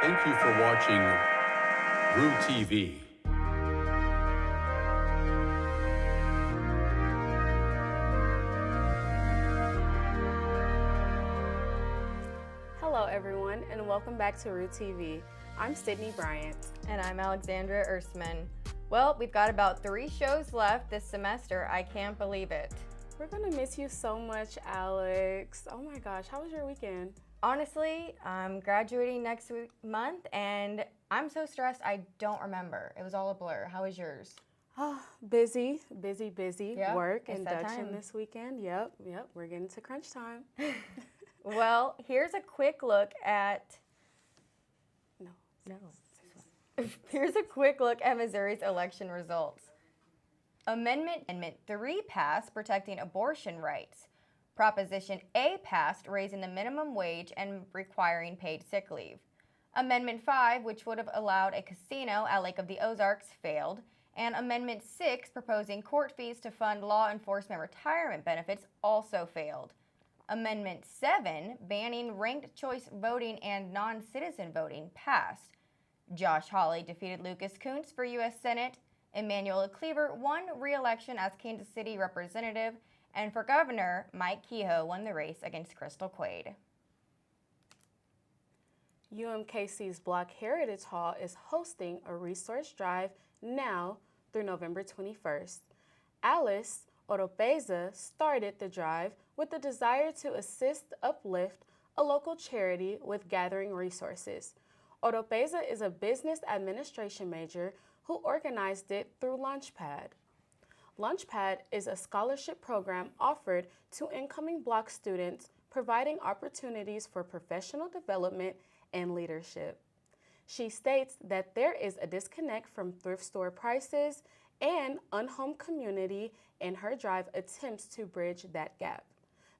Thank you for watching RooTV. Hello everyone, and welcome back to RooTV. I'm Sydney Bryant. And I'm Alexandra Erstman. Well, we've got about 3 shows left this semester. I can't believe it. We're gonna miss you so much, Alex. Oh my gosh, how was your weekend? Honestly, I'm graduating next month, and I'm so stressed I don't remember. It was all a blur. How was yours? Oh, busy. Yeah, Work, it's that induction time. this weekend. Yep, we're getting to crunch time. Well, here's a quick look at Here's a quick look at Missouri's election results. Amendment 3 passed, protecting abortion rights. Proposition A passed, raising the minimum wage and requiring paid sick leave. Amendment 5, which would have allowed a casino at Lake of the Ozarks, failed. And Amendment 6, proposing court fees to fund law enforcement retirement benefits, also failed. Amendment 7, banning ranked choice voting and non-citizen voting, passed. Josh Hawley defeated Lucas Kuntz for U.S. Senate. Emmanuel Cleaver won re-election as Kansas City representative. And for governor, Mike Kehoe won the race against Crystal Quaid. UMKC's Block Heritage Hall is hosting a resource drive now through November 21st. Alice Oropeza started the drive with the desire to uplift a local charity with gathering resources. Oropeza is a business administration major who organized it through Launchpad. Launchpad is a scholarship program offered to incoming Block students, providing opportunities for professional development and leadership. She states that there is a disconnect from thrift store prices and unhomed community, and her drive attempts to bridge that gap.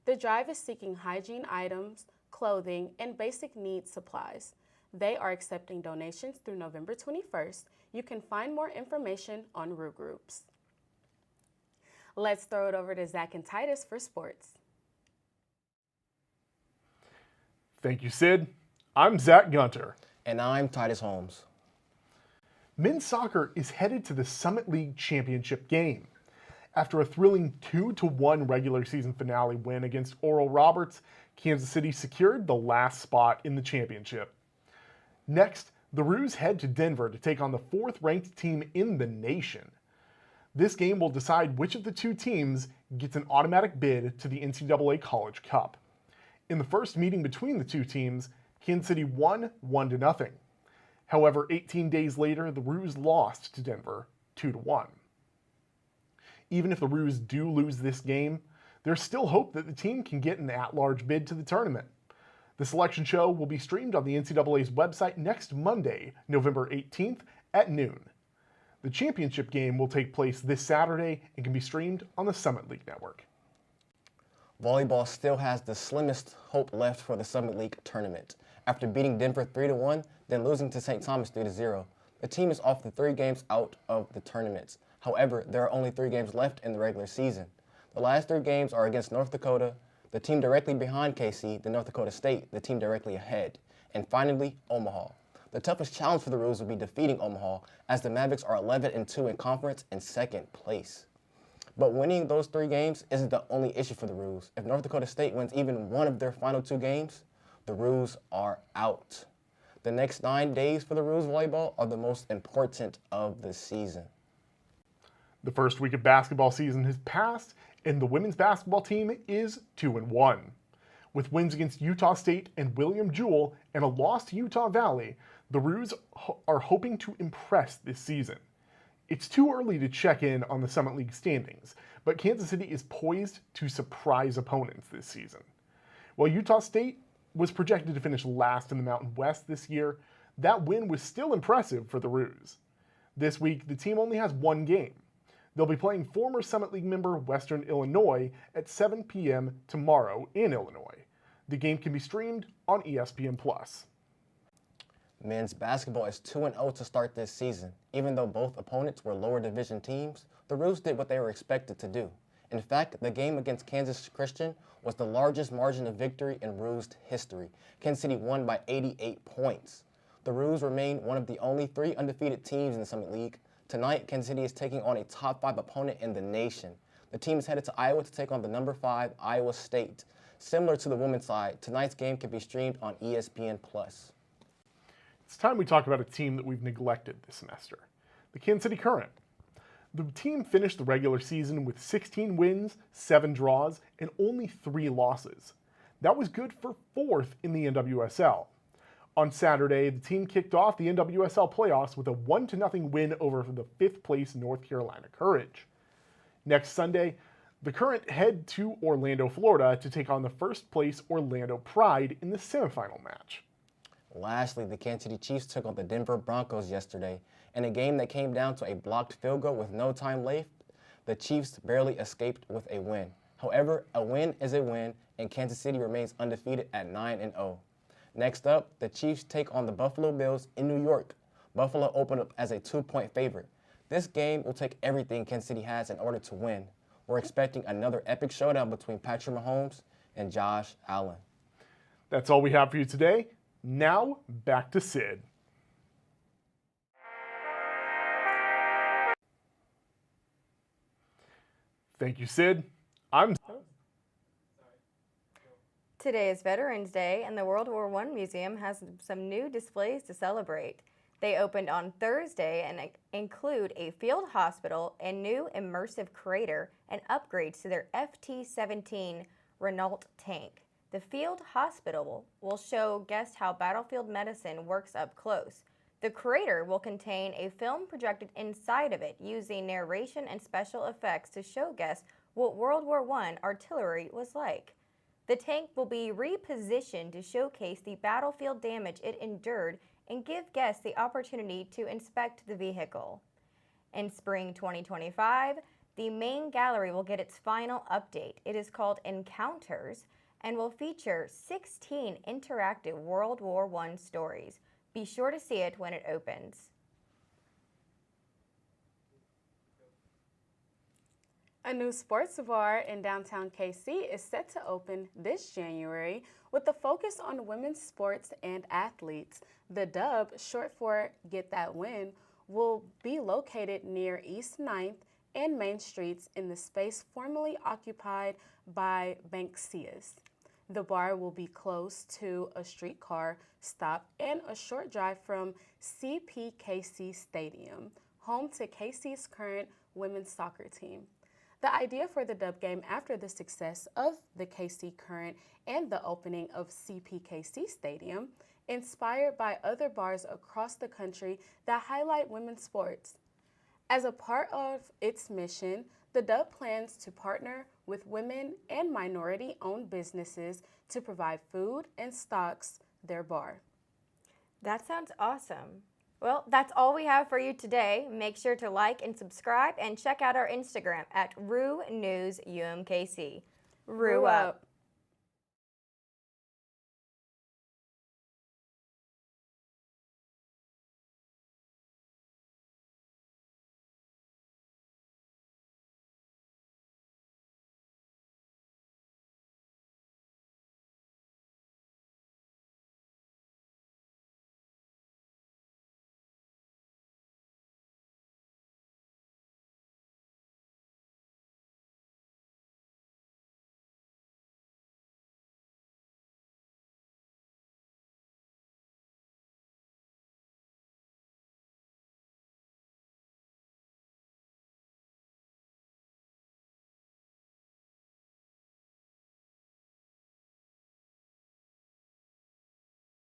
The drive is seeking hygiene items, clothing, and basic needs supplies. They are accepting donations through November 21st. You can find more information on Roo Groups. Let's throw it over to Zach and Titus for sports. Thank you, Sid. I'm Zach Gunter. And I'm Titus Holmes. Men's soccer is headed to the Summit League Championship game. After a thrilling 2-1 regular season finale win against Oral Roberts, Kansas City secured the last spot in the championship. Next, the Roos head to Denver to take on the 4th-ranked team in the nation. This game will decide which of the 2 teams gets an automatic bid to the NCAA College Cup. In the first meeting between the 2 teams, Kansas City won 1-0. However, 18 days later, the Roos lost to Denver 2-1. Even if the Roos do lose this game, there's still hope that the team can get an at-large bid to the tournament. The selection show will be streamed on the NCAA's website next Monday, November 18th at noon. The championship game will take place this Saturday and can be streamed on the Summit League Network. Volleyball still has the slimmest hope left for the Summit League tournament. After beating Denver 3-1, then losing to St. Thomas 3-0, the team is off the 3 games out of the tournament. However, there are only 3 games left in the regular season. The last 3 games are against North Dakota, the team directly behind KC, then North Dakota State, the team directly ahead, and finally, Omaha. The toughest challenge for the Roos will be defeating Omaha, as the Mavericks are 11-2 in conference in 2nd place. But winning those 3 games isn't the only issue for the Roos. If North Dakota State wins even one of their final 2 games, the Roos are out. The next 9 days for the Roos volleyball are the most important of the season. The first week of basketball season has passed, and the women's basketball team is 2-1. With wins against Utah State and William Jewell and a loss to Utah Valley, the Roos are hoping to impress this season. It's too early to check in on the Summit League standings, but Kansas City is poised to surprise opponents this season. While Utah State was projected to finish last in the Mountain West this year, that win was still impressive for the Roos. This week, the team only has 1 game. They'll be playing former Summit League member Western Illinois at 7 p.m. tomorrow in Illinois. The game can be streamed on ESPN+. Men's basketball is 2-0 to start this season. Even though both opponents were lower division teams, the Roos did what they were expected to do. In fact, the game against Kansas Christian was the largest margin of victory in Roos history. Kansas City won by 88 points. The Roos remain one of the only 3 undefeated teams in the Summit League. Tonight, Kansas City is taking on a top 5 opponent in the nation. The team is headed to Iowa to take on the number 5 Iowa State. Similar to the women's side, tonight's game can be streamed on ESPN+. It's time we talk about a team that we've neglected this semester, the Kansas City Current. The team finished the regular season with 16 wins, 7 draws, and only 3 losses. That was good for 4th in the NWSL. On Saturday, the team kicked off the NWSL playoffs with a 1-0 win over the 5th place North Carolina Courage. Next Sunday, the Current head to Orlando, Florida to take on the 1st place Orlando Pride in the semifinal match. Lastly, the Kansas City Chiefs took on the Denver Broncos yesterday. In a game that came down to a blocked field goal with no time left, the Chiefs barely escaped with a win. However, a win is a win, and Kansas City remains undefeated at 9-0. Next up, the Chiefs take on the Buffalo Bills in New York. Buffalo opened up as a 2-point favorite. This game will take everything Kansas City has in order to win. We're expecting another epic showdown between Patrick Mahomes and Josh Allen. That's all we have for you today. Now, back to Syd. Thank you, Syd. Today is Veterans Day, and the World War I Museum has some new displays to celebrate. They opened on Thursday and include a field hospital, a new immersive crater, and upgrades to their FT-17 Renault tank. The field hospital will show guests how battlefield medicine works up close. The crater will contain a film projected inside of it using narration and special effects to show guests what World War I artillery was like. The tank will be repositioned to showcase the battlefield damage it endured and give guests the opportunity to inspect the vehicle. In spring 2025, the main gallery will get its final update. It is called Encounters and will feature 16 interactive World War I stories. Be sure to see it when it opens. A new sports bar in downtown KC is set to open this January with a focus on women's sports and athletes. The Dub, short for Get That Win, will be located near East 9th and Main Streets in the space formerly occupied by Banksias. The bar will be close to a streetcar stop and a short drive from CPKC Stadium, home to KC's current women's soccer team. The idea for the Dub game after the success of the KC Current and the opening of CPKC Stadium, inspired by other bars across the country that highlight women's sports. As a part of its mission, the Dub plans to partner with women and minority-owned businesses to provide food and stocks their bar. That sounds awesome. Well, that's all we have for you today. Make sure to like and subscribe and check out our Instagram at RooNewsUMKC. Roo up.